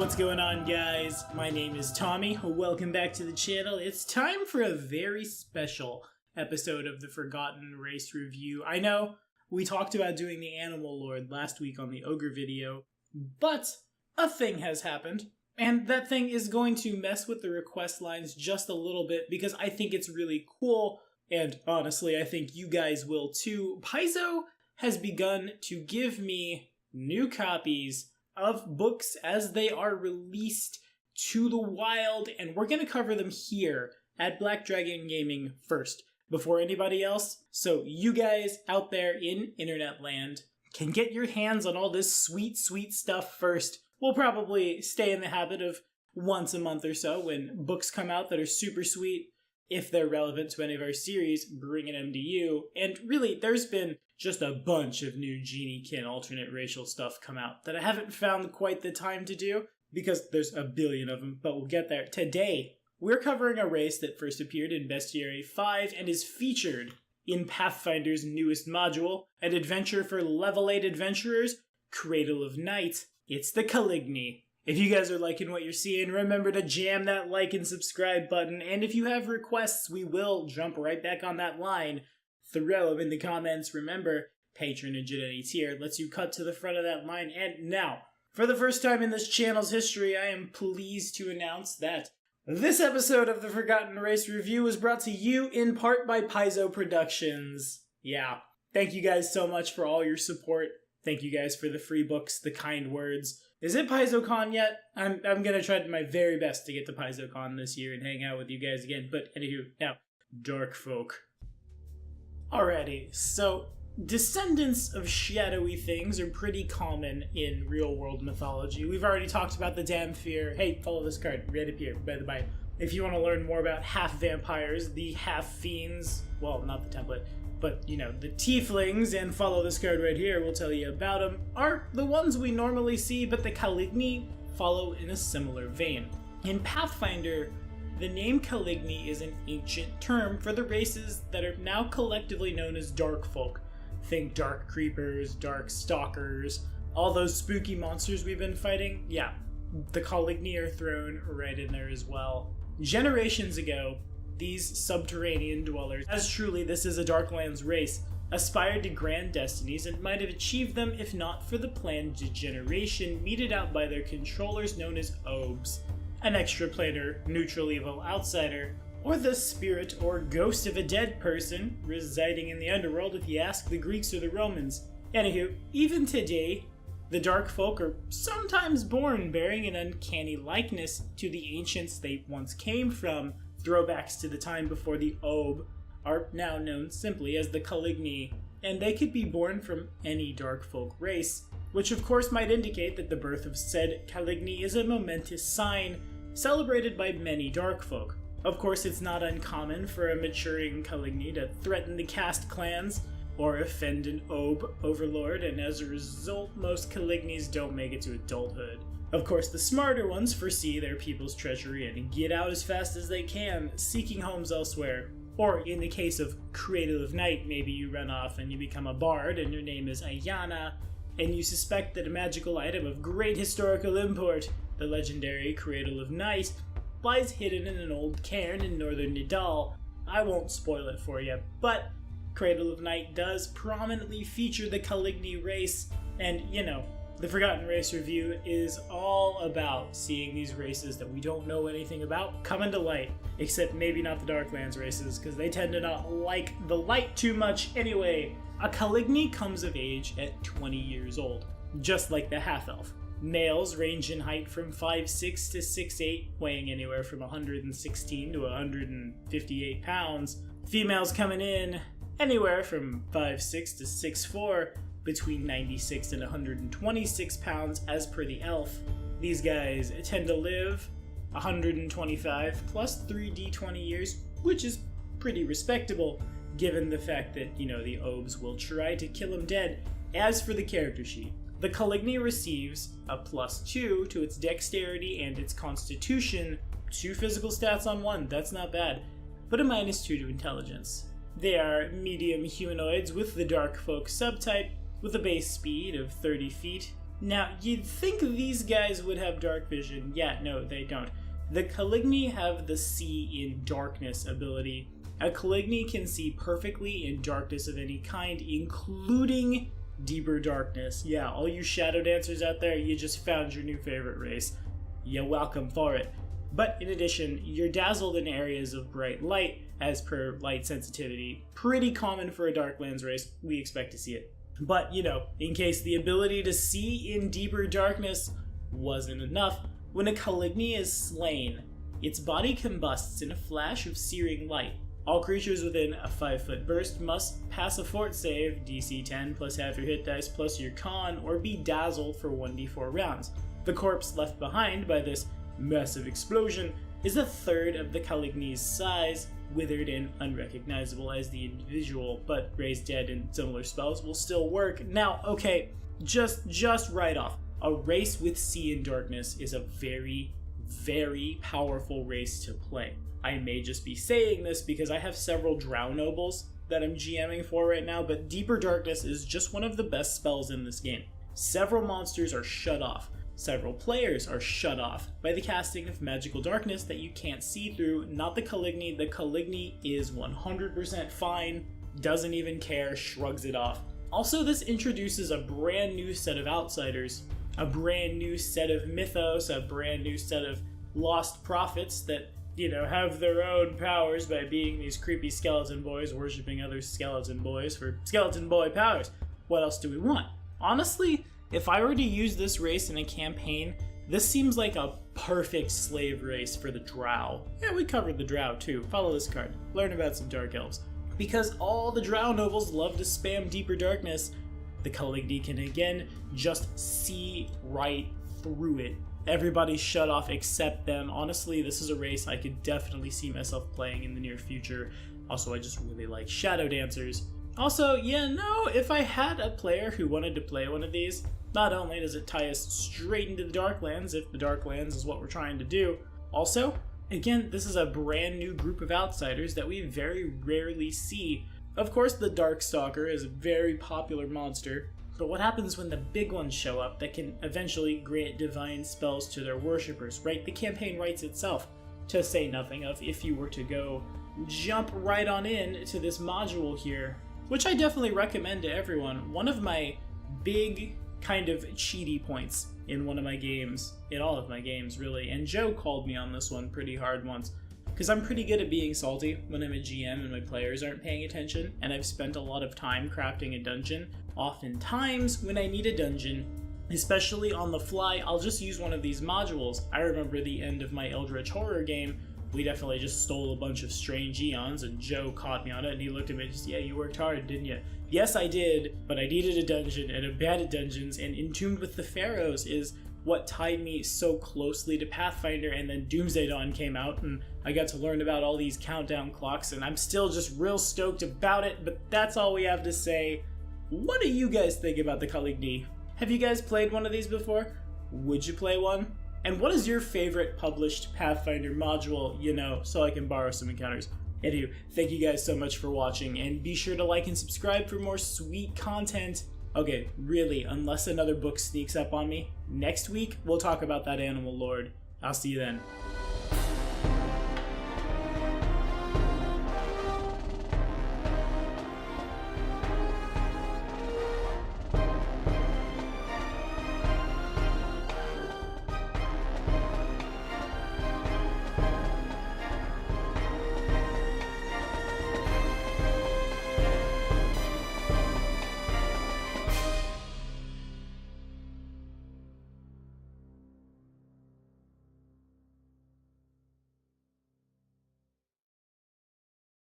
What's going on, guys? My name is Tommy. Welcome back to the channel. It's time for a very special episode of the Forgotten Race review. I know we talked about doing the Animal Lord last week on the Ogre video, but a thing has happened, and that thing is going to mess with the request lines just a little bit because I think it's really cool, and honestly, I think you guys will too. Paizo has begun to give me new copies of books as they are released to the wild, and we're going to cover them here at Black Dragon Gaming first, before anybody else, so you guys out there in internet land can get your hands on all this sweet, sweet stuff first. We'll probably stay in the habit of once a month or so when books come out that are super sweet, if they're relevant to any of our series, bringing them to you. And really, there's been just a bunch of new Geniekin alternate racial stuff come out that I haven't found quite the time to do because there's a billion of them, but we'll get there. Today, we're covering a race that first appeared in Bestiary 5 and is featured in Pathfinder's newest module, an adventure for level 8 adventurers, Cradle of Night. It's the Caligni. If you guys are liking what you're seeing, remember to jam that like and subscribe button, and if you have requests, we will jump right back on that line. Throw them in the comments. Remember, patronage at any tier lets you cut to the front of that line. And now, for the first time in this channel's history, I am pleased to announce that this episode of the Forgotten Race review is brought to you in part by Paizo Productions. Yeah, thank you guys so much for all your support. Thank you guys for the free books, the kind words. Is it PaizoCon yet? I'm gonna try my very best to get to PaizoCon this year and hang out with you guys again. But anywho, now, Dark Folk. Alrighty, so descendants of shadowy things are pretty common in real-world mythology. We've already talked about the Damphir. Hey, follow this card right up here, by the by. If you want to learn more about half-vampires, the half-fiends, well, not the template, but, you know, the tieflings, and follow this card right here, we'll tell you about them, are the ones we normally see, but the Caligni follow in a similar vein. In Pathfinder, the name Caligni is an ancient term for the races that are now collectively known as Dark Folk. Think Dark Creepers, Dark Stalkers, all those spooky monsters we've been fighting. Yeah, the Caligni are thrown right in there as well. Generations ago, these subterranean dwellers, as truly this is a Darklands race, aspired to grand destinies and might have achieved them if not for the planned degeneration meted out by their controllers known as Obes, an extraplanar, neutral evil outsider, or the spirit or ghost of a dead person residing in the underworld if you ask the Greeks or the Romans. Anywho, even today, the Dark Folk are sometimes born bearing an uncanny likeness to the ancients they once came from. Throwbacks to the time before the Obe are now known simply as the Caligni, and they could be born from any Dark Folk race, which of course might indicate that the birth of said Caligni is a momentous sign celebrated by many Dark Folk. Of course, it's not uncommon for a maturing Caligni to threaten the caste clans or offend an Obe overlord, and as a result, most Calignis don't make it to adulthood. Of course, the smarter ones foresee their people's treachery and get out as fast as they can, seeking homes elsewhere. Or, in the case of Cradle of Night, maybe you run off and you become a bard and your name is Ayana, and you suspect that a magical item of great historical import, the legendary Cradle of Night, lies hidden in an old cairn in northern Nidal. I won't spoil it for you, but Cradle of Night does prominently feature the Caligni race, and, you know, the Forgotten Race review is all about seeing these races that we don't know anything about coming to light, except maybe not the Darklands races, because they tend to not like the light too much anyway. A Caligni comes of age at 20 years old, just like the half-elf. Males range in height from 5'6" to 6'8", weighing anywhere from 116 to 158 pounds. Females coming in anywhere from 5'6" to 6'4", between 96 and 126 pounds as per the elf. These guys tend to live 125 plus 3d20 years, which is pretty respectable given the fact that, you know, the Obes will try to kill him dead. As for the character sheet, the Caligni receives a +2 to its dexterity and its constitution, 2 physical stats on 1, that's not bad, but a -2 to intelligence. They are medium humanoids with the Dark Folk subtype, with a base speed of 30 feet, Now, you'd think these guys would have dark vision. Yeah, no, they don't. The Caligni have the See in Darkness ability. A Caligni can see perfectly in darkness of any kind, including deeper darkness. Yeah, all you shadow dancers out there, you just found your new favorite race. You're welcome for it. But in addition, you're dazzled in areas of bright light, as per light sensitivity. Pretty common for a Darklands race, we expect to see it. But, you know, in case the ability to see in deeper darkness wasn't enough, when a Caligni is slain, its body combusts in a flash of searing light. All creatures within a 5-foot burst must pass a fort save, DC 10 plus half your hit dice plus your con, or be dazzled for 1d4 rounds. The corpse left behind by this massive explosion is a third of the Caligni's size, withered and unrecognizable as the individual, but raised dead and similar spells will still work. Now, okay, just right off, a race with See in Darkness is a very, very powerful race to play. I may just be saying this because I have several Drow Nobles that I'm GMing for right now, but Deeper Darkness is just one of the best spells in this game. Several monsters are shut off. Several players are shut off by the casting of magical darkness that you can't see through. Not the Caligni. The Caligni is 100% fine, doesn't even care, shrugs it off. Also, this introduces a brand new set of outsiders, a brand new set of mythos, a brand new set of lost prophets that, you know, have their own powers by being these creepy skeleton boys worshipping other skeleton boys for skeleton boy powers. What else do we want? Honestly, if I were to use this race in a campaign, this seems like a perfect slave race for the Drow. Yeah, we covered the Drow too. Follow this card. Learn about some Dark Elves. Because all the Drow nobles love to spam Deeper Darkness, the Caligni can again just see right through it. Everybody's shut off except them. Honestly, this is a race I could definitely see myself playing in the near future. Also, I just really like shadow dancers. Also, yeah, no, if I had a player who wanted to play one of these, not only does it tie us straight into the Darklands, if the Darklands is what we're trying to do, also, again, this is a brand new group of outsiders that we very rarely see. Of course, the Darkstalker is a very popular monster, but what happens when the big ones show up that can eventually grant divine spells to their worshippers, right? The campaign writes itself, to say nothing of if you were to go jump right on in to this module here, which I definitely recommend to everyone. One of my big kind of cheaty points in one of my games, in all of my games really, and Joe called me on this one pretty hard once, because I'm pretty good at being salty when I'm a GM and my players aren't paying attention, and I've spent a lot of time crafting a dungeon. Oftentimes, when I need a dungeon, especially on the fly, I'll just use one of these modules. I remember the end of my Eldritch Horror game, we definitely just stole a bunch of strange eons, and Joe caught me on it, and he looked at me and just, yeah, you worked hard, didn't you? Yes, I did, but I needed a dungeon, and I'm bad at dungeons, and Entombed with the Pharaohs is what tied me so closely to Pathfinder, and then Doomsday Dawn came out, and I got to learn about all these countdown clocks, and I'm still just real stoked about it, but that's all we have to say. What do you guys think about the Caligni? Have you guys played one of these before? Would you play one? And what is your favorite published Pathfinder module, you know, so I can borrow some encounters? Anywho, thank you guys so much for watching, and be sure to like and subscribe for more sweet content. Okay, really, unless another book sneaks up on me, next week we'll talk about that Animal Lord. I'll see you then.